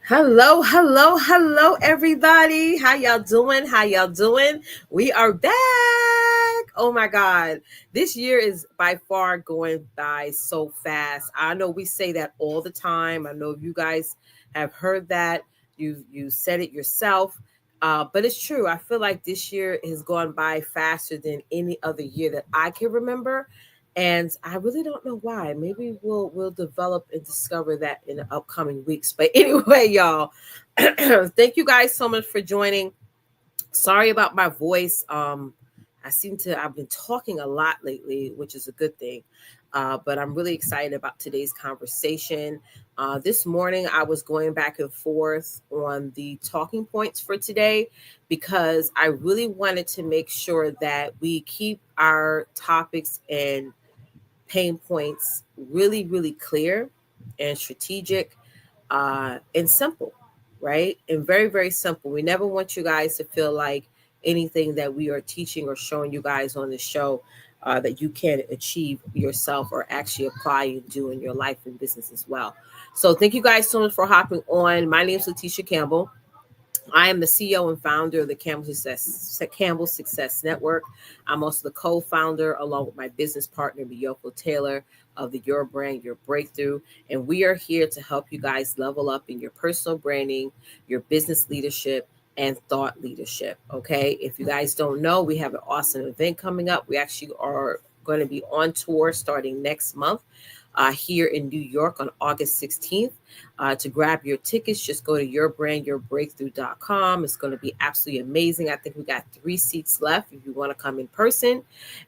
Hello, everybody. How y'all doing? We are back. Oh my God. This year is by far going by so fast. I know we say that all the time. I know you guys have heard that. You said it yourself. But it's true. I feel like this year has gone by faster than any other year that I can remember. And I really don't know why. Maybe we'll develop and discover that in the upcoming weeks. But anyway, y'all, thank you guys so much for joining. Sorry about my voice. I've been talking a lot lately, which is a good thing. But I'm really excited about today's conversation. This morning, I was going back and forth on the talking points for today because I really wanted to make sure that we keep our topics and pain points really, really clear and strategic and simple, right? And very, very simple. We never want you guys to feel like anything that we are teaching or showing you guys on the show that you can achieve yourself or actually apply and do in your life and business as well. So thank you guys so much for hopping on. My name is Leticia Campbell. I am the CEO and founder of the Campbell Success Network. I'm also the co-founder, along with my business partner, Meiyoko Taylor, of the Your Brand, Your Breakthrough. And we are here to help you guys level up in your personal branding, your business leadership, and thought leadership. Okay. If you guys don't know, we have an awesome event coming up. We actually are going to be on tour starting next month here in New York on August 16th. To grab your tickets, just go to yourbrandyourbreakthrough.com. It's going to be absolutely amazing. I think we got 3 seats left if you want to come in person,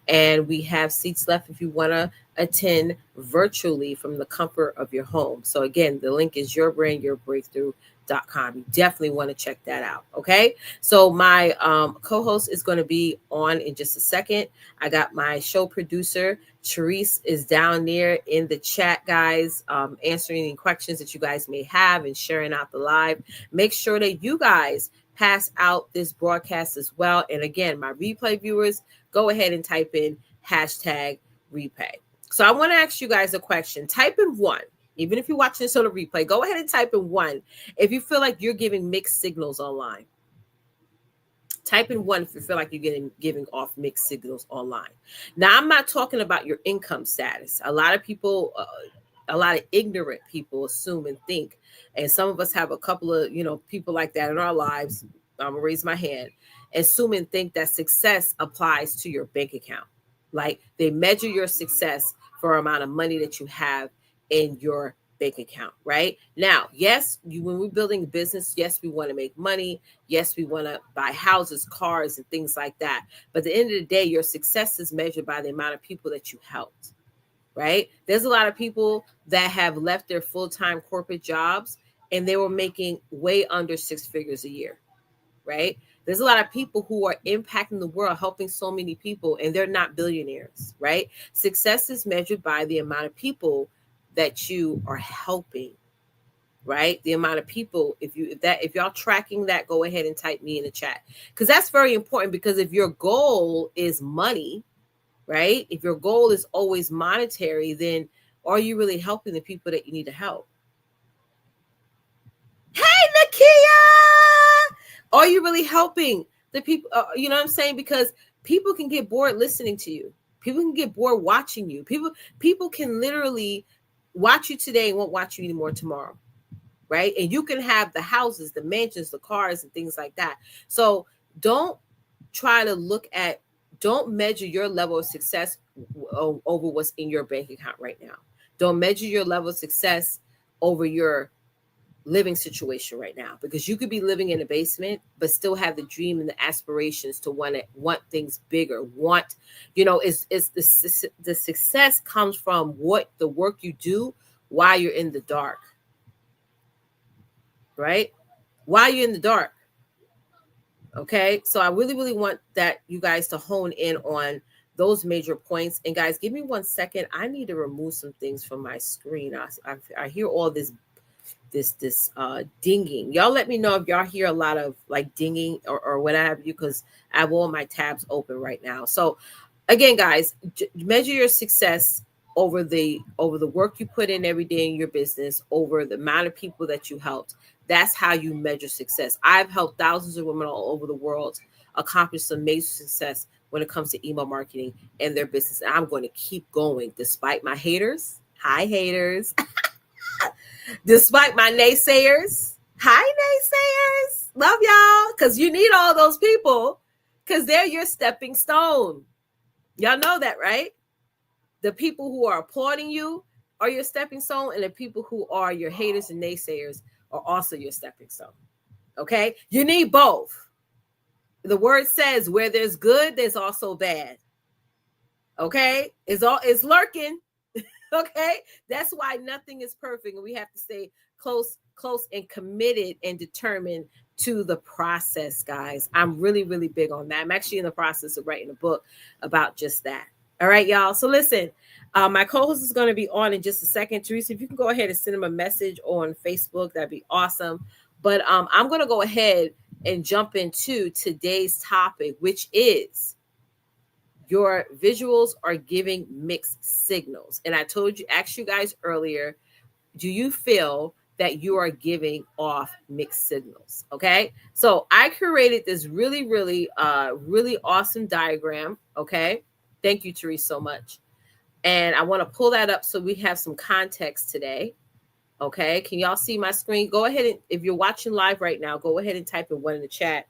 and we have seats left if you want to attend virtually from the comfort of your home. So again, the link is yourbrandyourbreakthrough.com. You definitely want to check that out. Okay. So my co-host is going to be on in just a second. I got my show producer, Therese, is down there in the chat, guys, answering any questions that you guys may have and sharing out the live. Make sure that you guys pass out this broadcast as well. And again, my replay viewers, go ahead and type in hashtag replay. So I want to ask you guys a question. Type in one. Even if you're watching this on a replay, go ahead and type in one if you feel like you're giving mixed signals online. Type in one if you feel like you're giving off mixed signals online. Now, I'm not talking about your income status. A lot of people, a lot of ignorant people assume and think, and some of us have a couple of, people like that in our lives. I'm gonna raise my hand. Assume and think that success applies to your bank account. Like they measure your success for amount of money that you have in your bank account, right? Now, yes, when we're building a business, yes, we want to make money. Yes, we want to buy houses, cars, and things like that. But at the end of the day, your success is measured by the amount of people that you helped, right? There's a lot of people that have left their full-time corporate jobs and they were making way under 6 figures a year, right? There's a lot of people who are impacting the world, helping so many people, and they're not billionaires, right? Success is measured by the amount of people that you are helping, right? The amount of people. If y'all tracking that, go ahead and type me in the chat, because that's very important. Because if your goal is money, right? If your goal is always monetary, then are you really helping the people that you need to help? Hey, Nakia! Are you really helping the people? You know what I'm saying? Because people can get bored listening to you. People can get bored watching you. People can literally watch you today and won't watch you anymore tomorrow, right? And you can have the houses, the mansions, the cars, and things like that. So don't try to don't measure your level of success over what's in your bank account right now. Don't measure your level of success over your living situation right now, because you could be living in a basement but still have the dream and the aspirations to want things bigger. It's the success comes from what the work you do while you're in the dark, right? While you're in the dark. Okay, so I really, really want that you guys to hone in on those major points. And guys, give me 1 second. I need to remove some things from my screen. I hear all this dinging. Y'all let me know if y'all hear a lot of like dinging or what have you, because I have all my tabs open right now. So again, guys, measure your success over the work you put in every day in your business, over the amount of people that you helped. That's how you measure success. I've helped thousands of women all over the world accomplish some major success when it comes to email marketing and their business. And I'm going to keep going despite my haters. Hi, haters. Despite my naysayers. Hi, naysayers. Love y'all. Because you need all those people because they're your stepping stone. Y'all know that, right? The people who are applauding you are your stepping stone, and the people who are your haters and naysayers are also your stepping stone. Okay? You need both. The word says where there's good, there's also bad. Okay? It's lurking. Okay? That's why nothing is perfect, and we have to stay close and committed and determined to the process, guys. I'm really, really big on that. I'm actually in the process of writing a book about just that. All right, y'all. So listen, my co-host is going to be on in just a second. Teresa, if you can go ahead and send him a message on Facebook, that'd be awesome. But I'm going to go ahead and jump into today's topic, which is your visuals are giving mixed signals. And I asked you guys earlier, do you feel that you are giving off mixed signals? Okay. So I created this really, really, really awesome diagram. Okay. Thank you, Teresa, so much. And I want to pull that up so we have some context today. Okay. Can y'all see my screen? Go ahead and if you're watching live right now, go ahead and type in one in the chat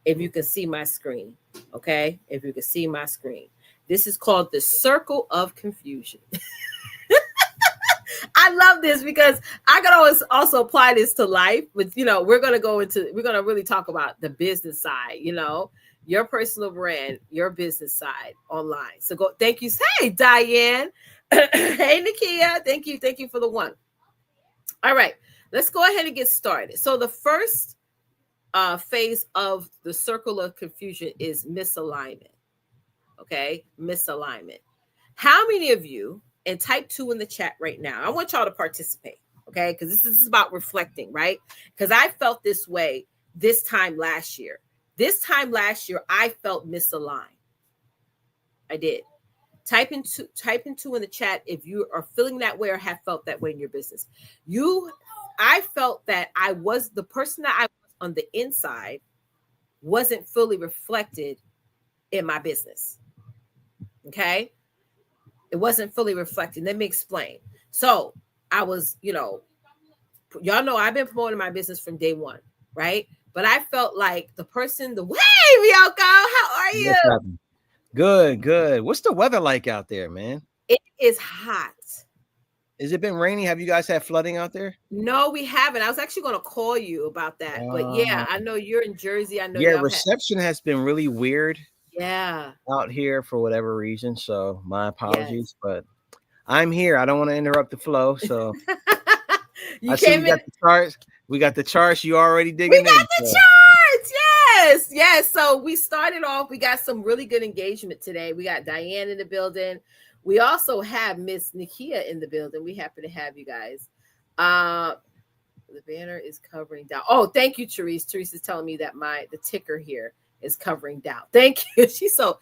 if you can see my screen. Okay. If you can see my screen. This is called the circle of confusion. I love this because I can always also apply this to life. But, we're going to really talk about the business side, your personal brand, your business side online. So thank you. Hey, Diane. Hey, Nakia. Thank you for the one. All right, let's go ahead and get started. So the first phase of the circle of confusion is misalignment. Okay, misalignment. How many of you, and type 2 in the chat right now, I want y'all to participate, okay? Because this is about reflecting, right? Because I felt this way this time last year. This time last year, I felt misaligned. I did. Type in 2 in the chat if you are feeling that way or have felt that way in your business. I felt that the person that I was on the inside wasn't fully reflected in my business. Okay? It wasn't fully reflected. Let me explain. So I was, y'all know I've been promoting my business from day one, right? But I felt like hey, Meiyoko, how are you? Good. What's the weather like out there, man? It is hot. Has it been raining? Have you guys had flooding out there? No, we haven't. I was actually going to call you about that. But yeah, I know you're in Jersey. I know reception has been really weird. Yeah. Out here for whatever reason. So my apologies, but I'm here. I don't want to interrupt the flow. So I see we got the charts. We got the charts. You already digging in. We got the charts. Yes. So we started off. We got some really good engagement today. We got Diane in the building. We also have Miss Nakia in the building. We happy to have you guys. The banner is covering down. Oh, thank you, Therese. Therese is telling me that the ticker here is covering down. Thank you. She's such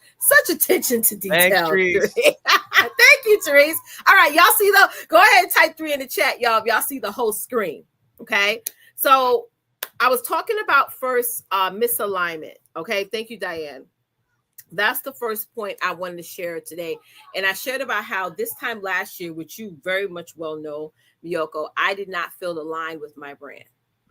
attention to detail. Thanks, Therese. Thank you, Therese. All right, y'all see go ahead and type 3 in the chat, y'all, if y'all see the whole screen. Okay. So I was talking about first misalignment. Okay. Thank you, Diane. That's the first point I wanted to share today. And I shared about how this time last year, which you very much well know, Meiyoko, I did not feel aligned with my brand.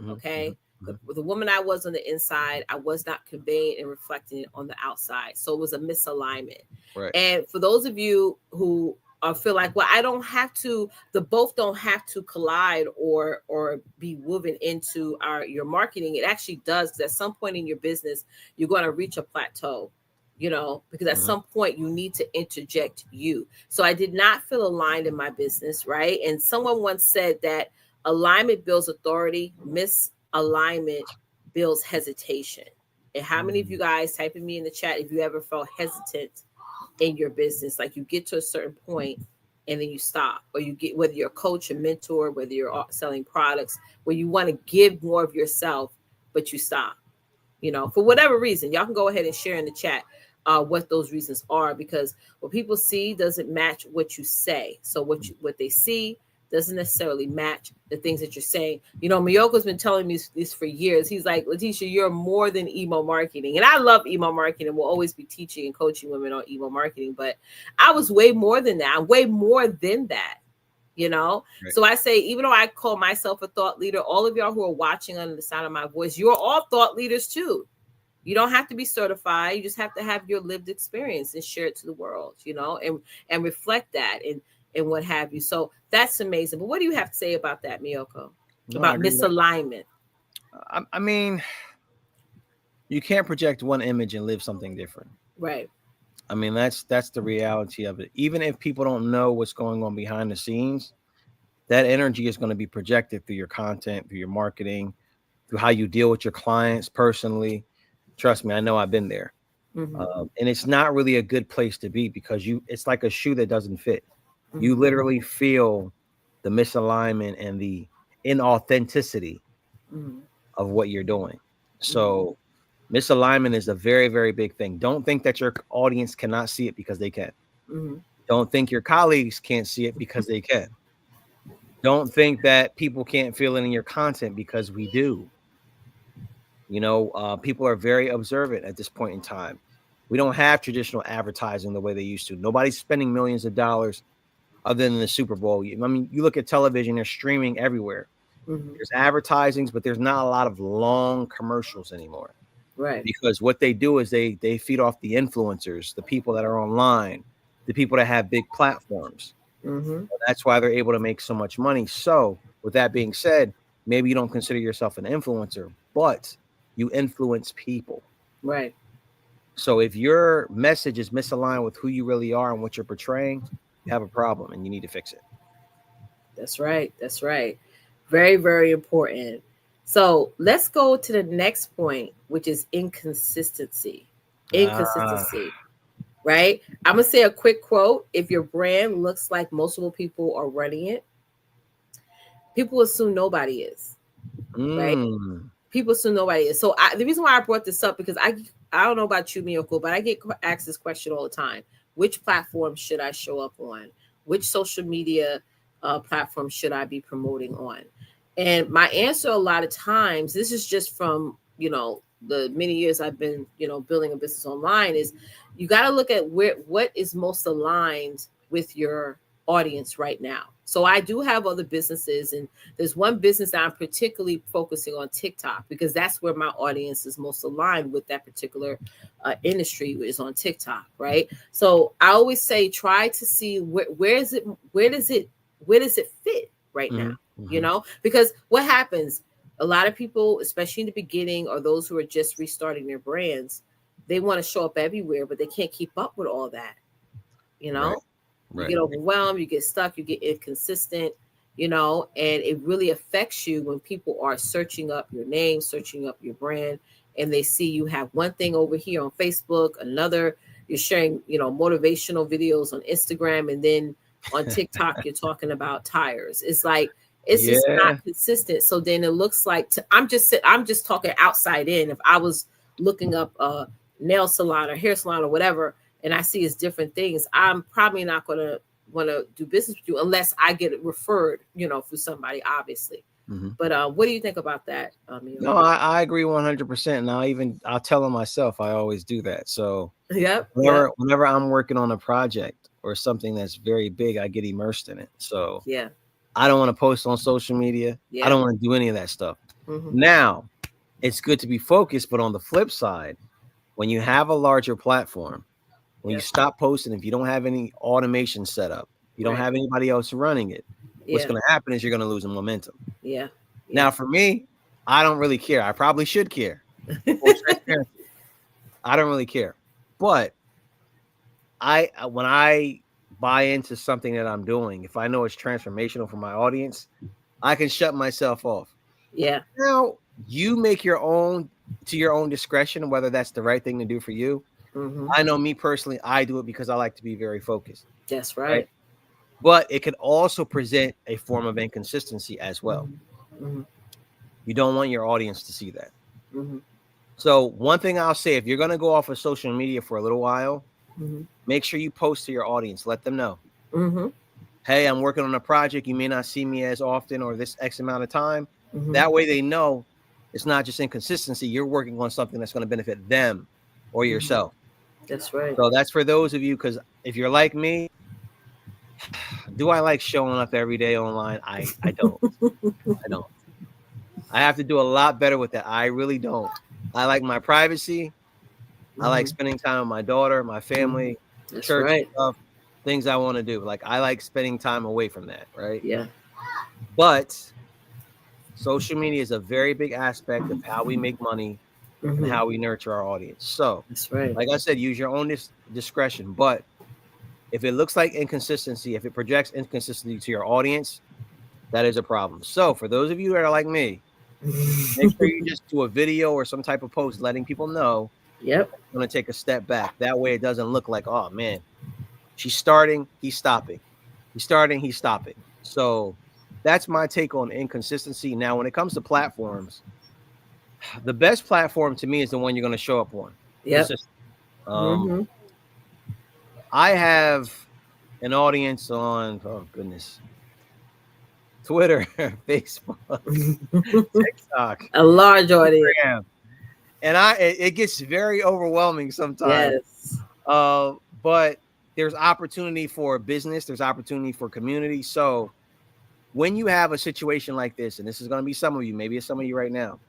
Okay. Mm-hmm. The woman I was on the inside, I was not conveying and reflecting it on the outside. So it was a misalignment. Right. And for those of you who feel like, well, both don't have to collide or be woven into your marketing. It actually does. Because at some point in your business, you're going to reach a plateau. Because at some point you need to interject you. So I did not feel aligned in my business, right? And someone once said that alignment builds authority, misalignment builds hesitation. And how many of you guys typing me in the chat if you ever felt hesitant in your business? Like you get to a certain point and then you stop, or you get, whether you're a coach, a mentor, whether you're selling products, where you want to give more of yourself, but you stop. For whatever reason. Y'all can go ahead and share in the chat. what those reasons are, because what people see doesn't match what you say. So what they see doesn't necessarily match the things that you're saying. You know, Miyoko's been telling me this for years. He's like, Leticia, you're more than email marketing. And I love email marketing. We'll always be teaching and coaching women on email marketing. But I was way more than that. I'm way more than that. You know, right. So I say, even though I call myself a thought leader, all of y'all who are watching under the sound of my voice, you're all thought leaders too. You don't have to be certified. You just have to have your lived experience and share it to the world, you know, and reflect that and what have you. So that's amazing. But what do you have to say about that, Meiyoko? About misalignment? I mean, you can't project one image and live something different. Right. I mean, that's the reality of it. Even if people don't know what's going on behind the scenes, that energy is going to be projected through your content, through your marketing, through how you deal with your clients personally. Trust me, I know I've been there. Mm-hmm. And it's not really a good place to be, because it's like a shoe that doesn't fit. Mm-hmm. You literally feel the misalignment and the inauthenticity mm-hmm. of what you're doing. So misalignment is a very, very big thing. Don't think that your audience cannot see it, because they can. Mm-hmm. Don't think your colleagues can't see it, because they can. Don't think that people can't feel it in your content, because we do. You know, people are very observant at this point in time. We don't have traditional advertising the way they used to. Nobody's spending millions of dollars other than the Super Bowl. I mean, you look at television, they're streaming everywhere. Mm-hmm. There's advertisings, but there's not a lot of long commercials anymore. Right. Because what they do is they feed off the influencers, the people that are online, the people that have big platforms. Mm-hmm. That's why they're able to make so much money. So with that being said, maybe you don't consider yourself an influencer, but you influence people. Right. So if your message is misaligned with who you really are and what you're portraying, you have a problem and you need to fix it. That's right. That's right. Very, very important. So let's go to the next point, which is inconsistency. Inconsistency. Right? I'm going to say a quick quote. If your brand looks like multiple people are running it, people assume nobody is. Right? People assume nobody is. So the reason why I brought this up, because I don't know about you, Meiyoko, but I get asked this question all the time. Which platform should I show up on? Which social media platform should I be promoting on? And my answer a lot of times, this is just from, you know, the many years I've been, you know, building a business online, is you got to look at what is most aligned with your audience right now. So I do have other businesses, and there's one business that I'm particularly focusing on TikTok, because that's where my audience is most aligned with. that particular industry is on TikTok, right? So I always say, try to see where does it fit right now, you know, because what happens, a lot of people, especially in the beginning, or those who are just restarting their brands, they want to show up everywhere, but they can't keep up with all that, you know. Right. You get overwhelmed, you get stuck, you get inconsistent, you know, and it really affects you when people are searching up your name, searching up your brand, and they see you have one thing over here on Facebook, another, you're sharing, you know, motivational videos on Instagram, and then on TikTok, you're talking about tires. It's like, it's just not consistent. So then it looks like, I'm just talking outside in. If I was looking up a nail salon or hair salon or whatever, and I see it's different things, I'm probably not going to want to do business with you unless I get it referred, you know, through somebody, obviously. Mm-hmm. But what do you think about that? No, I agree 100%. And I'll tell them myself, I always do that. So whenever I'm working on a project or something that's very big, I get immersed in it. So I don't want to post on social media. I don't want to do any of that stuff. Mm-hmm. Now, it's good to be focused, but on the flip side, when you have a larger platform, when you stop posting, if you don't have any automation set up, you don't have anybody else running it, what's going to happen is you're going to lose momentum. Now, for me, I don't really care. I probably should care. I don't really care. But when I buy into something that I'm doing, if I know it's transformational for my audience, I can shut myself off. Now, you make your own discretion, whether that's the right thing to do for you. Mm-hmm. I know me personally, I do it because I like to be very focused. That's right. But it can also present a form of inconsistency as well. Mm-hmm. You don't want your audience to see that. Mm-hmm. So one thing I'll say, if you're going to go off of social media for a little while, Mm-hmm. make sure you post to your audience. Let them know, Mm-hmm. hey, I'm working on a project. You may not see me as often or this X amount of time. Mm-hmm. That way they know it's not just inconsistency. You're working on something that's going to benefit them or Mm-hmm. yourself. That's right. So that's for those of you, because if you're like me, do I like showing up every day online? I don't. I don't. I have to do a lot better with that. I really don't. I like my privacy. I like Mm-hmm. spending time with my daughter, my Mm-hmm. family, That's church right. stuff, things I want to do. Like I like spending time away from that, right? Yeah. But social media is a very big aspect of how we make money and Mm-hmm. how we nurture our audience. So, That's right. like I said, use your own discretion. But if it looks like inconsistency, if it projects inconsistency to your audience, that is a problem. So, for those of you that are like me, make sure you just do a video or some type of post letting people know Yep. I'm going to take a step back. That way, it doesn't look like, oh man, she's starting, he's stopping. He's starting, he's stopping. So, that's my take on inconsistency. Now, when it comes to platforms, the best platform to me is the one you're going to show up on Yep. consistently. Um, Mm-hmm. I have an audience on, oh goodness, Twitter, Facebook, TikTok, A large audience. Instagram, and it gets very overwhelming sometimes. Yes. But there's opportunity for business, there's opportunity for community. So when you have a situation like this, and this is going to be some of you, maybe it's some of you right now,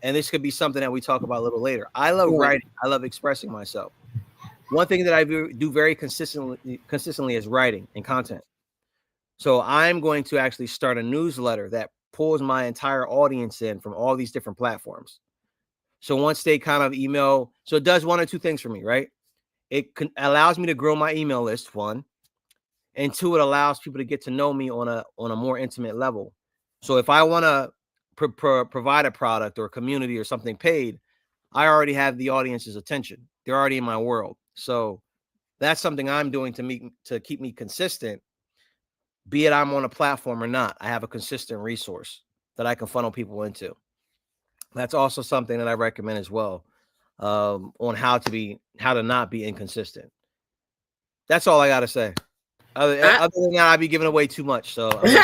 and this could be something that we talk about a little later. I love Right. writing. I love expressing myself. One thing that I do very consistently is writing and content. So I'm going to actually start a newsletter that pulls my entire audience in from all these different platforms. So once they kind of email, so it does one or two things for me, right? Allows me to grow my email list, one, and two, it allows people to get to know me on a more intimate level. So if I want to provide a product or a community or something paid, I already have the audience's attention. They're already in my world. So that's something I'm doing to keep me consistent, be it I'm on a platform or not. I have a consistent resource that I can funnel people into. That's also something that I recommend as well, on how to not be inconsistent. That's all I got to say. I, Other than that, I'd be giving away too much. So I'm gonna.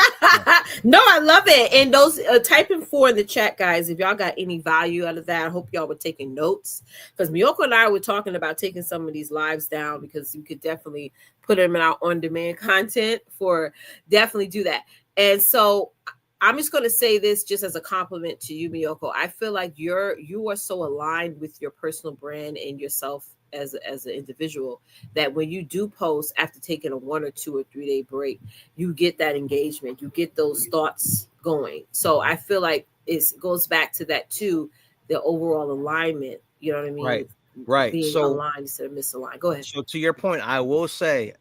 no, I love it. And those typing four in the chat, guys. If y'all got any value out of that, I hope y'all were taking notes because Meiyoko and I were talking about taking some of these lives down because you could definitely put them in our on-demand content for definitely do that. And so I'm just going to say this just as a compliment to you, Meiyoko. I feel like you are so aligned with your personal brand and yourself as an individual that when you do post after taking a 1 or 2 or 3 day break, you get that engagement, you get those thoughts going. So I feel like it goes back to that too, the overall alignment. You know what I mean? Right, right. Being aligned instead of misaligned. Go ahead. So to your point, I will say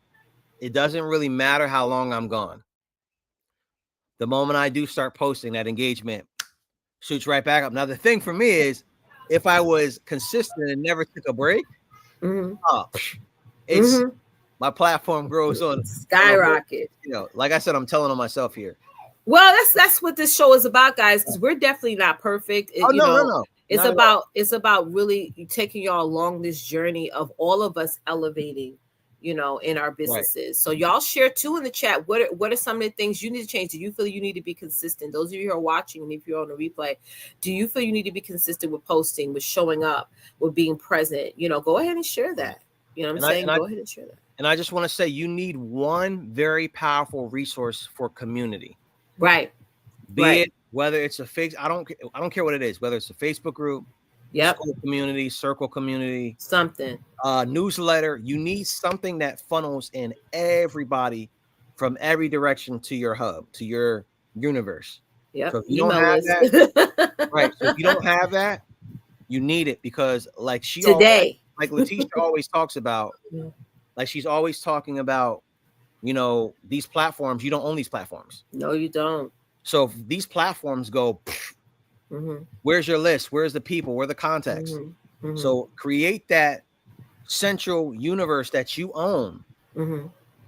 it doesn't really matter how long I'm gone. The moment I do start posting, that engagement shoots right back up. Now the thing for me is, if I was consistent and never took a break, Mm-hmm. oh, it's Mm-hmm. my platform grows on a whole, Skyrocket. like I said, I'm telling on myself here. Well, that's what this show is about, guys. Because we're definitely not perfect. Oh no, no, no, It's not at all. about really taking y'all along this journey of all of us elevating, in our Right. businesses. So y'all share too in the chat. What are some of the things you need to change? Do you feel you need to be consistent? Those of you who are watching, and if you're on the replay, do you feel you need to be consistent with posting, with showing up, with being present? Go ahead and share that. You know what I'm And I saying? and I Go ahead and share that. and I just want to say, you need one very powerful resource for community. Right. Be Right. it whether it's I don't care what it is, whether it's a Facebook group, Yep. school community, circle community, Something. newsletter. You need something that funnels in everybody from every direction to your hub, to your universe. So Yep. if you don't Email have list. that, right? So if you don't have that, you need it, because Today. like Leticia always talks about, Yeah. like she's always talking about, these platforms. You don't own these platforms. No, you don't. So if these platforms go, Mm-hmm. where's your list? Where's the people? Where are the contacts? Mm-hmm. Mm-hmm. So create that central universe that you own. Mm-hmm.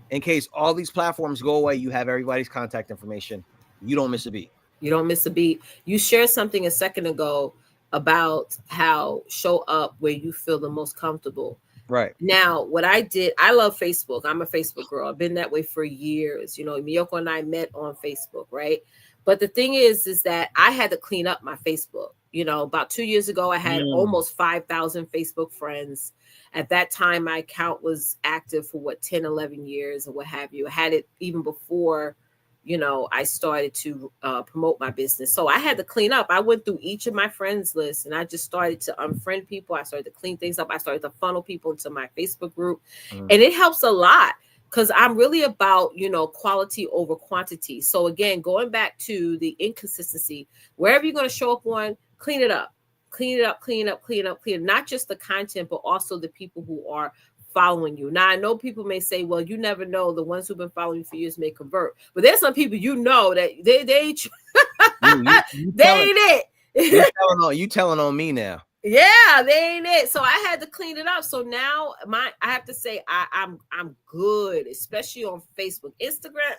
In case all these platforms go away, you have everybody's contact information. You don't miss a beat. You don't miss a beat. You shared something a second ago about how show up where you feel the most comfortable. Right. Now, what I did, I love Facebook. I'm a Facebook girl. I've been that way for years. You know, Meiyoko and I met on Facebook, right? But the thing is that I had to clean up my Facebook. You know, about 2 years ago, I had Mm, almost 5,000 Facebook friends. At that time, my account was active for what, 10, 11 years or what have you. I had it even before, you know, I started to promote my business. So I had to clean up. I went through each of my friends lists and I just started to unfriend people. I started to clean things up. I started to funnel people into my Facebook group. mm. And it helps a lot because I'm really about, you know, quality over quantity. So again, going back to the inconsistency, wherever you're going to show up on, clean it up. Clean it up, clean it up, clean it up, clean it. Not just the content, but also the people who are following you. Now I know people may say, well, you never know, the ones who've been following you for years may convert. But there's some people you know that they You they telling ain't you it. telling on you telling on me now. Yeah, they ain't it. So I had to clean it up. So now I have to say I'm good, especially on Facebook. Instagram,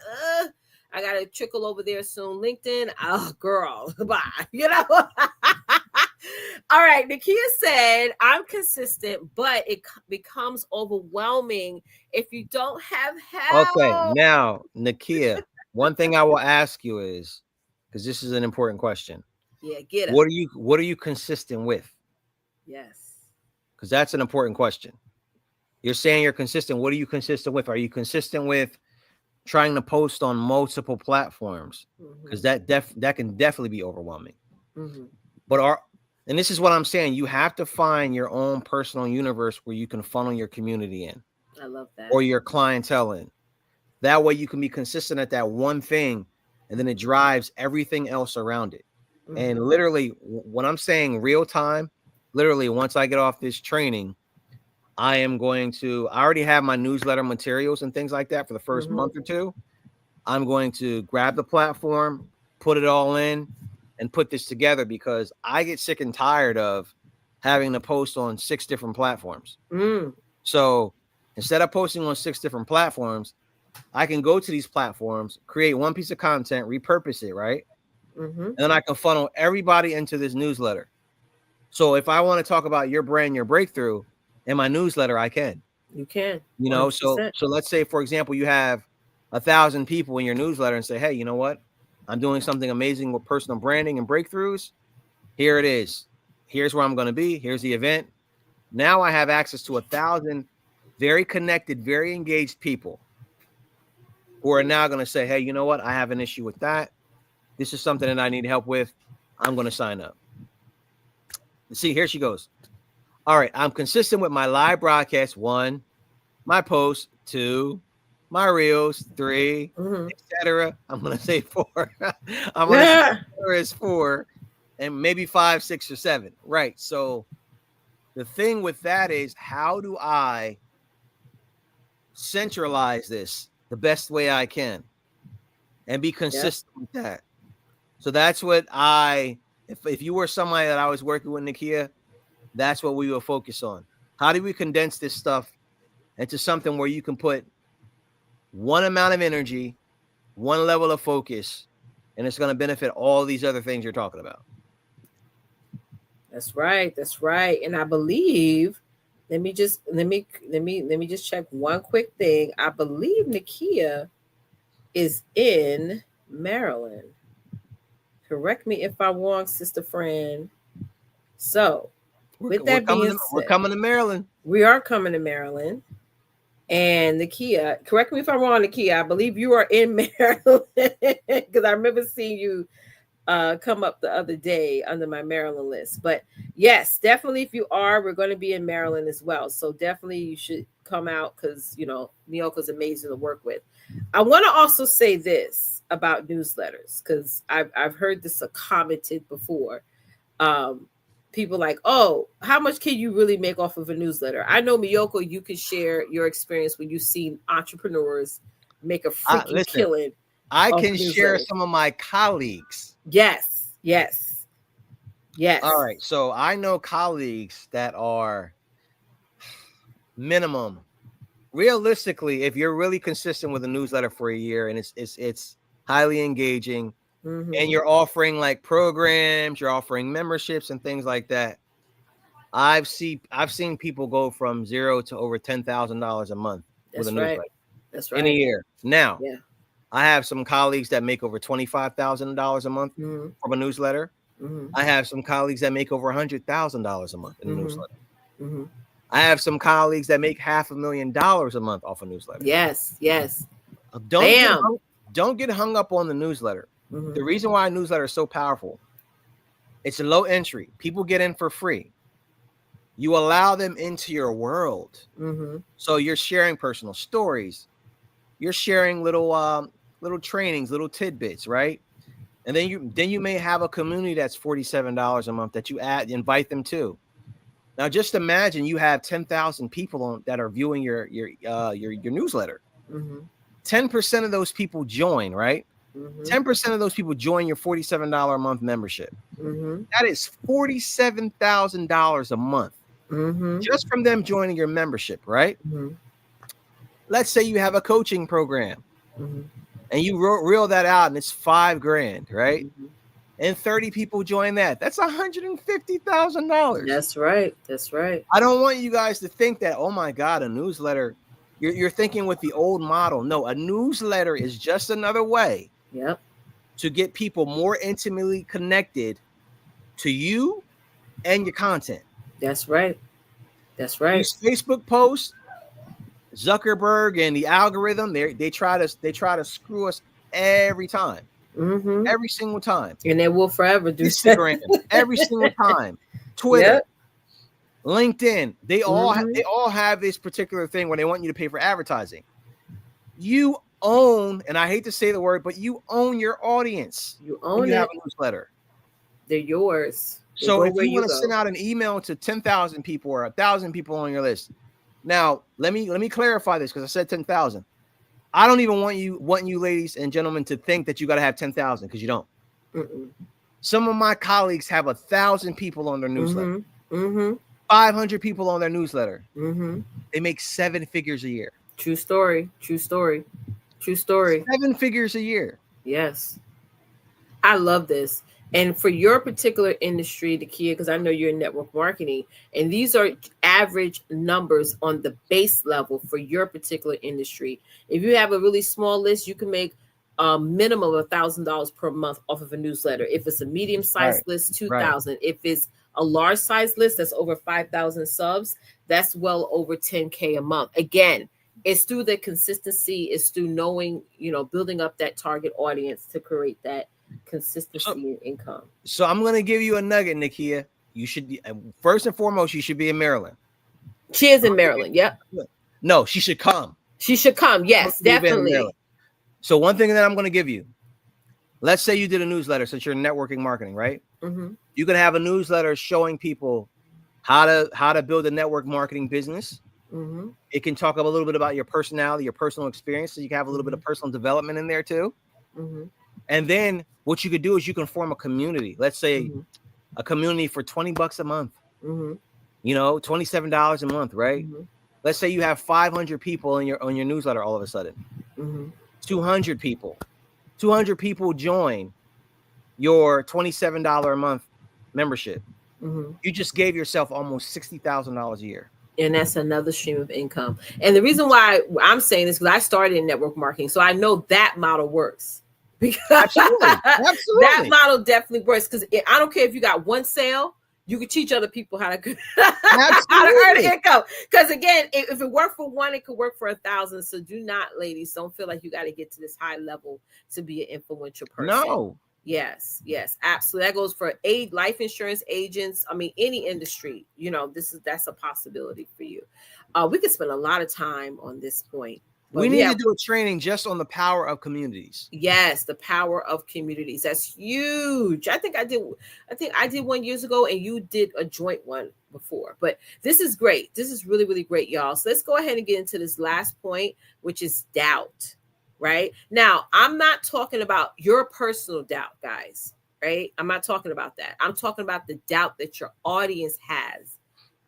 I gotta trickle over there soon. LinkedIn, oh girl, bye. You know. All right, Nakia said, I'm consistent, but it becomes overwhelming if you don't have Okay, help. now, Nakia, one thing I will ask you is, because this is an important question. Yeah, get her. What are you consistent with? Yes. Because that's an important question. You're saying you're consistent. What are you consistent with? Are you consistent with trying to post on multiple platforms? Mm-hmm. Because that can definitely be overwhelming. Mm-hmm. But and this is what I'm saying. You have to find your own personal universe where you can funnel your community in I love that. or your clientele in. That way you can be consistent at that one thing, and then it drives everything else around it. And Mm-hmm. literally, when I'm saying real time, literally, once I get off this training, I already have my newsletter materials and things like that for the first Mm-hmm. month or two. I'm going to grab the platform, put it all in, and put this together because I get sick and tired of having to post on 6 different platforms. Mm. So instead of posting on 6 different platforms, I can go to these platforms, create one piece of content, repurpose it, right? Mm-hmm. And then I can funnel everybody into this newsletter. So if I want to talk about your brand, your breakthrough in my newsletter, I can. You can. You know, so 100%. so let's say, for example, you have 1,000 people in your newsletter and say, hey, you know what? I'm doing something amazing with personal branding and breakthroughs. Here it is. Here's where I'm going to be. Here's the event. Now I have access to 1,000 very connected, very engaged people who are now going to say, hey, you know what? I have an issue with that. This is something that I need help with. I'm going to sign up. See, here she goes. All right. I'm consistent with my live broadcast, 1, my posts, 2, my reels, 3, Mm-hmm. etc. I'm going to say 4. I'm going to say Yeah. there is 4 and maybe 5, 6, or 7. Right. So the thing with that is, how do I centralize this the best way I can and be Yep. consistent with that? So that's what if you were somebody that I was working with, Nakia, that's what we will focus on. How do we condense this stuff into something where you can put one amount of energy, one level of focus, and it's going to benefit all these other things you're talking about? That's right. That's right. And I believe, let me just check one quick thing. I believe Nakia is in Maryland. Correct me if I'm wrong, sister friend. So, with We're that coming being to we're said, coming to Maryland. we are coming to Maryland. And Nakia, correct me if I'm wrong, Nakia. I believe you are in Maryland because I remember seeing you come up the other day under my Maryland list. But yes, definitely, if you are, we're going to be in Maryland as well. So definitely, you should come out because you know Meiyoko is amazing to work with. I want to also say this about newsletters because I've heard this commented before. Um, People like, oh, how much can you really make off of a newsletter? I know Meiyoko, you can share your experience when you've seen entrepreneurs make a freaking Listen, killing I off can share newsletters. some of my colleagues. Yes, yes, All yes. right. So I know colleagues that are minimum. Realistically, if you're really consistent with a newsletter for a year and it's highly engaging, and you're offering like programs, you're offering memberships and things like that, I've seen people go from zero to over $10,000 a month with a That's right. newsletter That's in a right. year. Now, Yeah. I have some colleagues that make over $25,000 a month from a newsletter. I have some colleagues that make over $100,000 a month in a newsletter. I have some colleagues that make $500,000 a month off a newsletter. Yes. Yes. Don't get Bam. don't get hung up on the newsletter. The reason why a newsletter is so powerful, it's a low entry. People get in for free. You allow them into your world. So you're sharing personal stories. You're sharing little trainings, little tidbits, right? And then you may have a community that's $47 a month that you invite them to. Now just imagine you have 10,000 people that are viewing your newsletter. 10% of those people join, right? 10% of those people join your $47 a month membership. That is $47,000 a month just from them joining your membership, right? Let's say you have a coaching program and you reel that out and it's $5,000, right? And 30 people join that. That's $150,000. That's right. That's right. I don't want you guys to think that, oh my God, a newsletter. You're thinking with the old model. No, a newsletter is just another way to get people more intimately connected to you and your content. That's right. That's right. These Facebook posts, Zuckerberg and the algorithm, they try to screw us every time. Every single time. And they will forever do Instagram, every single time. Twitter, LinkedIn, they all have this particular thing where they want you to pay for advertising. You own, and I hate to say the word, but you own your audience. You own have a newsletter. They're yours. So if you want to send out an email to 10,000 people or 1,000 people on your list, now let me clarify this because I said 10,000. I don't even want you ladies and gentlemen to think that you got to have 10,000 because you don't. Some of my colleagues have 1,000 people on their newsletter, 500 people on their newsletter. They make 7 figures a year. True story. True story. True story. 7 figures a year. Yes. I love this. And for your particular industry, Leticia, because I know you're in network marketing, and these are average numbers on the base level for your particular industry. If you have a really small list, you can make a minimum of $1,000 per month off of a newsletter. If it's a medium-sized list, 2,000. If it's a large-sized list that's over 5,000 subs, that's well over 10K a month. Again, it's through the consistency, it's through knowing, building up that target audience to create that consistency in income. So I'm going to give you a nugget, Nikia. You should be, first and foremost, you should be in Maryland. She is in Maryland. Yep. No, she should come. She should come. Yes, definitely. So one thing that I'm going to give you, let's say you did a newsletter since you're networking marketing, right? You could have a newsletter showing people how to build a network marketing business. It can talk a little bit about your personality, your personal experience. So you can have a little bit of personal development in there too. And then what you could do is you can form a community. Let's say a community for $20 a month, $27 a month, right? Let's say you have 500 people on your newsletter all of a sudden. 200 people join your $27 a month membership. You just gave yourself almost $60,000 a year. And that's another stream of income. And the reason why I'm saying this, because I started in network marketing, so I know that model works. Because Absolutely. that model definitely works. Because I don't care if you got one sale, you can teach other people how to earn income. Because again, if it worked for one, it could work for 1,000. So do not, ladies, don't feel like you got to get to this high level to be an influential person. No. Yes, absolutely. That goes for life insurance agents. I mean, any industry. That's a possibility for you. We could spend a lot of time on this point. We need to do a training just on the power of communities. Yes, the power of communities. That's huge. I think I did one years ago, and you did a joint one before. But this is great. This is really, really great, y'all. So let's go ahead and get into this last point, which is doubt. Right now, I'm not talking about your personal doubt, guys. Right? I'm not talking about that. I'm talking about the doubt that your audience has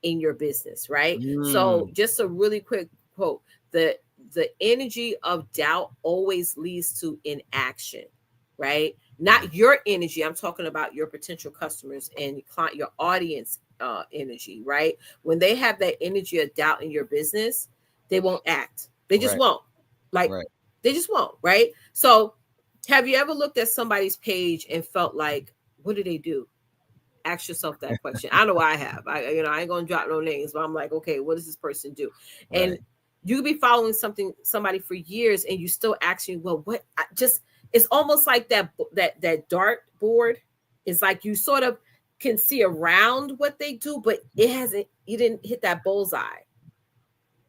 in your business. Right? So just a really quick quote: the energy of doubt always leads to inaction, right? not your energy. I'm talking about your potential customers and client, your audience energy, right? When they have that energy of doubt in your business, they won't act. They just Right. won't. Like Right. they just won't, right? So, have you ever looked at somebody's page and felt like, what do they do? Ask yourself that question. I know I have. I ain't gonna drop no names, but I'm like, okay, what does this person do? And Right. you could be following somebody for years, and you still asking, well, what? Just it's almost like that dart board. It's like you sort of can see around what they do, but it hasn't. You didn't hit that bullseye,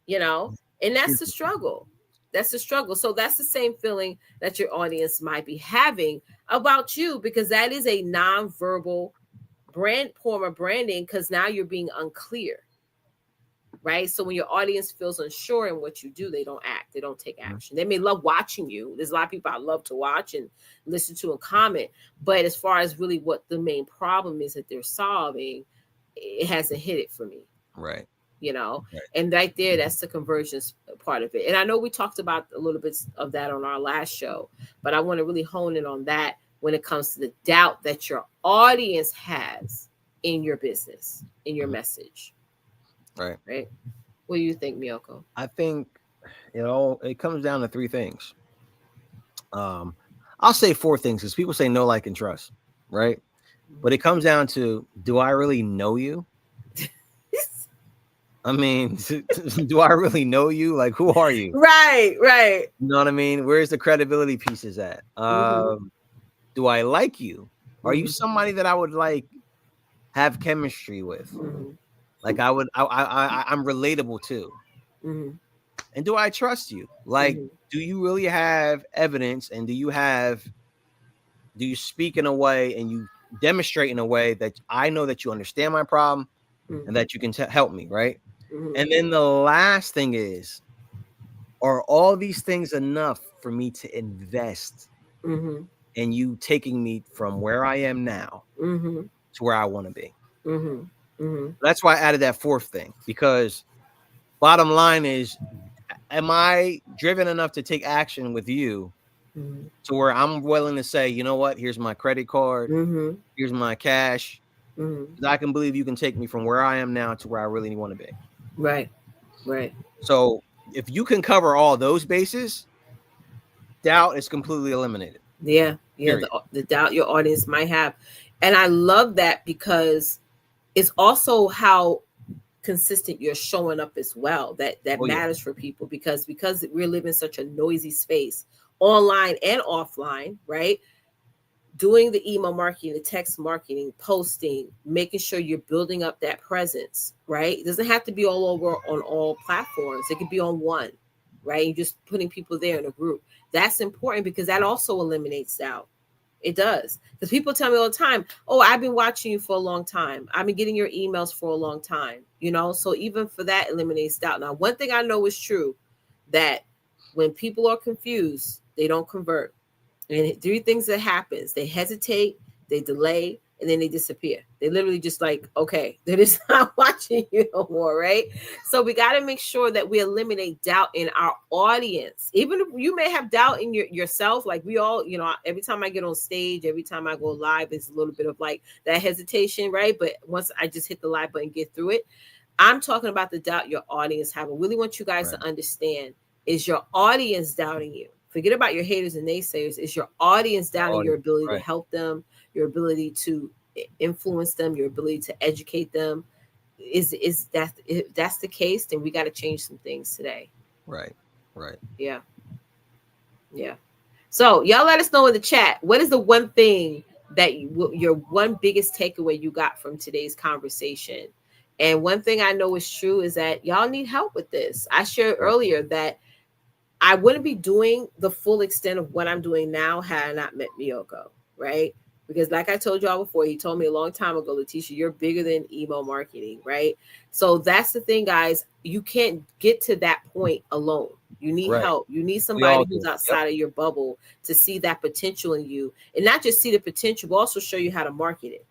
you know. And that's the struggle. That's the struggle. So that's the same feeling that your audience might be having about you, because that is a nonverbal brand form of branding, because now you're being unclear, right? So when your audience feels unsure in what you do, they don't act, they don't take Mhm. action. They may love watching you. There's a lot of people I love to watch and listen to and comment, but as far as really what the main problem is that they're solving, it hasn't hit it for me, Right. you know. Right. And right there, that's the conversions part of it. And I know we talked about a little bit of that on our last show, but I want to really hone in on that when it comes to the doubt that your audience has in your business, in your Mhm. message, Right. right? What do you think, Meiyoko? I think it comes down to three things. Um, I'll say four things because people say no, like, and trust, right? But it comes down to, do I really know you? I mean, do I really know you? Like, who are you? Right, right. You know what I mean? Where's the credibility pieces at? Mm-hmm, Do I like you? Are you mm-hmm, somebody that I would like have chemistry with? mm-hmm, Like, I'm relatable to. mm-hmm, And do I trust you? Like, mm-hmm, do you really have evidence, and do you speak in a way and you demonstrate in a way that I know that you understand my problem and that you can help me, right? mm-hmm, And then the last thing is, are all these things enough for me to invest mm-hmm, in you taking me from where I am now mm-hmm, to where I want to be? mm-hmm, mm-hmm, That's why I added that fourth thing, because bottom line is, am I driven enough to take action with you mm-hmm, to where I'm willing to say, you know what, here's my credit card, mm-hmm, here's my cash, mm-hmm. because I can believe you can take me from where I am now to where I really want to be. Right, right. So if you can cover all those bases, doubt is completely eliminated. Yeah, yeah. Period. The doubt your audience might have, and I love that because it's also how consistent you're showing up as well. That Oh yeah. matters for people, because we're living such a noisy space, online and offline, right? Doing the email marketing, the text marketing, posting, making sure you're building up that presence, right? It doesn't have to be all over on all platforms. It could be on one, right? You're just putting people there in a group. That's important because that also eliminates doubt. It does. Because people tell me all the time, oh, I've been watching you for a long time. I've been getting your emails for a long time, you know? So even for that eliminates doubt. Now, one thing I know is true, that when people are confused, they don't convert. And three things that happens: they hesitate, they delay, and then they disappear. They literally just like, okay, they're just not watching you no more, right? So we got to make sure that we eliminate doubt in our audience. Even if you may have doubt in yourself, like we all, you know, every time I get on stage, every time I go live, it's a little bit of like that hesitation, right? But once I just hit the live button, get through it. I'm talking about the doubt your audience have. I really want you guys Right. to understand, is your audience doubting you? Forget about your haters and naysayers. Is your audience The doubting your audience. ability to Right. help them, your ability to influence them, your ability to educate them? Is that, if that's the case, then we got to change some things today. Right. Right. Yeah, yeah. So y'all let us know in the chat, what is the one thing that your one biggest takeaway you got from today's conversation? And one thing I know is true is that y'all need help with this. I shared Right. earlier that I wouldn't be doing the full extent of what I'm doing now had I not met Meiyoko, right? Because like I told y'all before, he told me a long time ago, Leticia, you're bigger than email marketing, right? So that's the thing, guys. You can't get to that point alone. You need Right. help. You need We all somebody who's do. Yep. outside of your bubble to see that potential in you, and not just see the potential, but also show you how to market it.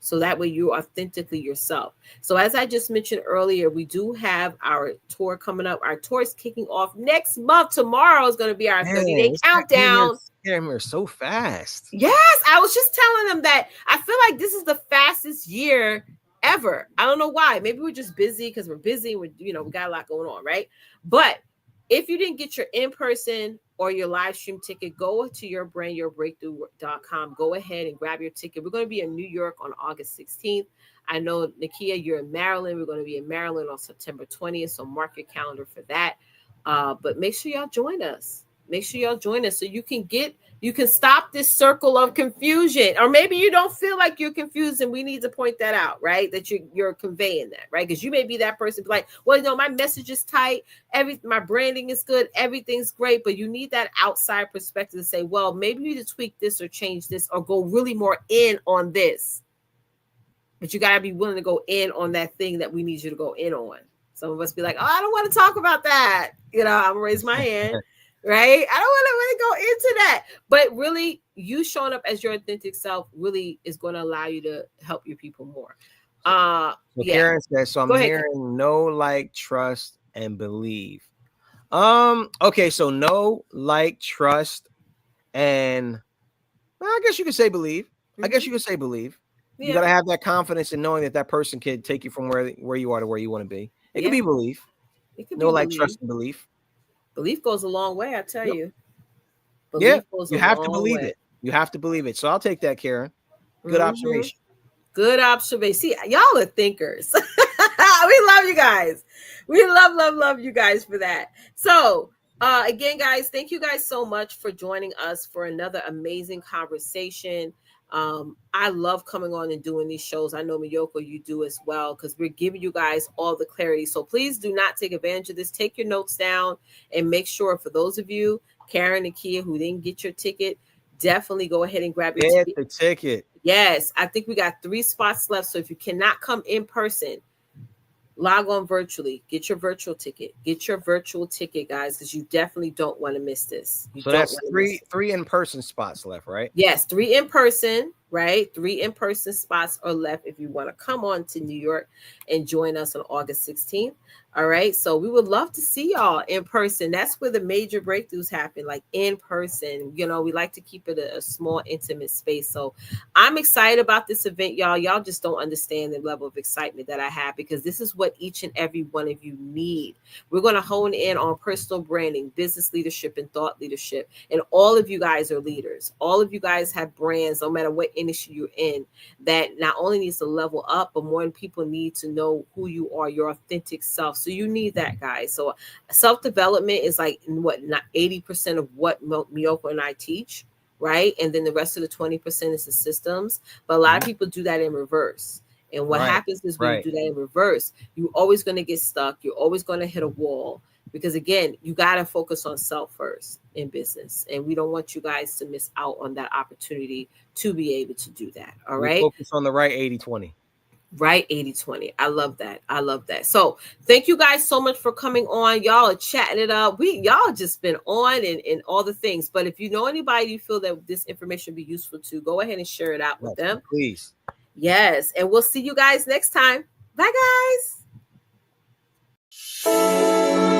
So that way you're authentically yourself. So as I just mentioned earlier, we do have our tour coming up. Our tour is kicking off next month. Tomorrow is going to be our 30-day Man, it's countdown. came here so fast. Yes, I was just telling them that I feel like this is the fastest year ever. I don't know why. Maybe we're just busy because we're busy. We got a lot going on, right? But if you didn't get your in-person or your live stream ticket, go to yourbrandyourbreakthrough.com. Go ahead and grab your ticket. We're going to be in New York on August 16th. I know, Nakia, you're in Maryland. We're going to be in Maryland on September 20th. So mark your calendar for that. But make sure y'all join us. Make sure y'all join us so you can stop this circle of confusion. Or maybe you don't feel like you're confused, and we need to point that out, right? That you're conveying that, right? Because you may be that person like, well, my message is tight, my branding is good, everything's great, but you need that outside perspective to say, well, maybe you need to tweak this or change this or go really more in on this. But you got to be willing to go in on that thing that we need you to go in on. Some of us be like, oh, I don't want to talk about that. I'm going to raise my hand. Right? I don't want to really go into that. But really, you showing up as your authentic self really is going to allow you to help your people more. So Yeah. Karen says, so I'm hearing know, like, trust, and believe. Okay, so know, like, trust, and I guess you could say believe. Mm-hmm. I guess you could say believe. Yeah. You got to have that confidence in knowing that person can take you from where you are to where you want to be. It could be belief. It could know, like, trust, and belief. Belief goes a long way, I tell you. Belief goes you have to believe it. You have to believe it. So I'll take that, Karen. Good observation. Good observation. See, y'all are thinkers. We love you guys. We love you guys for that. So again, guys, thank you guys so much for joining us for another amazing conversation. I love coming on and doing these shows. I know, Meiyoko, you do as well, because we're giving you guys all the clarity. So please do not take advantage of this. Take your notes down and make sure, for those of you, Karen and Kia, who didn't get your ticket, definitely go ahead and grab your ticket. Get the ticket. Yes, I think we got 3 spots left. So if you cannot come in person, log on virtually. Get your virtual ticket. Get your virtual ticket, guys, because you definitely don't want to miss this. So that's three in-person spots left, right? Yes, 3 in person, right? 3 in-person spots are left if you want to come on to New York and join us on August 16th. All right. So we would love to see y'all in person. That's where the major breakthroughs happen, like in person. We like to keep it a small, intimate space. So I'm excited about this event, y'all. Y'all just don't understand the level of excitement that I have, because this is what each and every one of you need. We're going to hone in on personal branding, business leadership, and thought leadership. And all of you guys are leaders. All of you guys have brands, no matter what industry you're in, that not only needs to level up, but more people need to know who you are, your authentic self. So you need that, guys. So self-development is like not 80% of what Meiyoko and I teach, right? And then the rest of the 20% is the systems. But a lot of people do that in reverse. And what happens is when you do that in reverse, you're always going to get stuck. You're always going to hit a wall, because again, you got to focus on self first in business. And we don't want you guys to miss out on that opportunity to be able to do that. All right. Focus on the right 80-20. Right, 80-20. I love that. I love that. So thank you guys so much for coming on. Y'all are chatting it up. Y'all just been on and all the things. But if you know anybody you feel that this information would be useful to, go ahead and share it out with them. Please. Yes. And we'll see you guys next time. Bye, guys.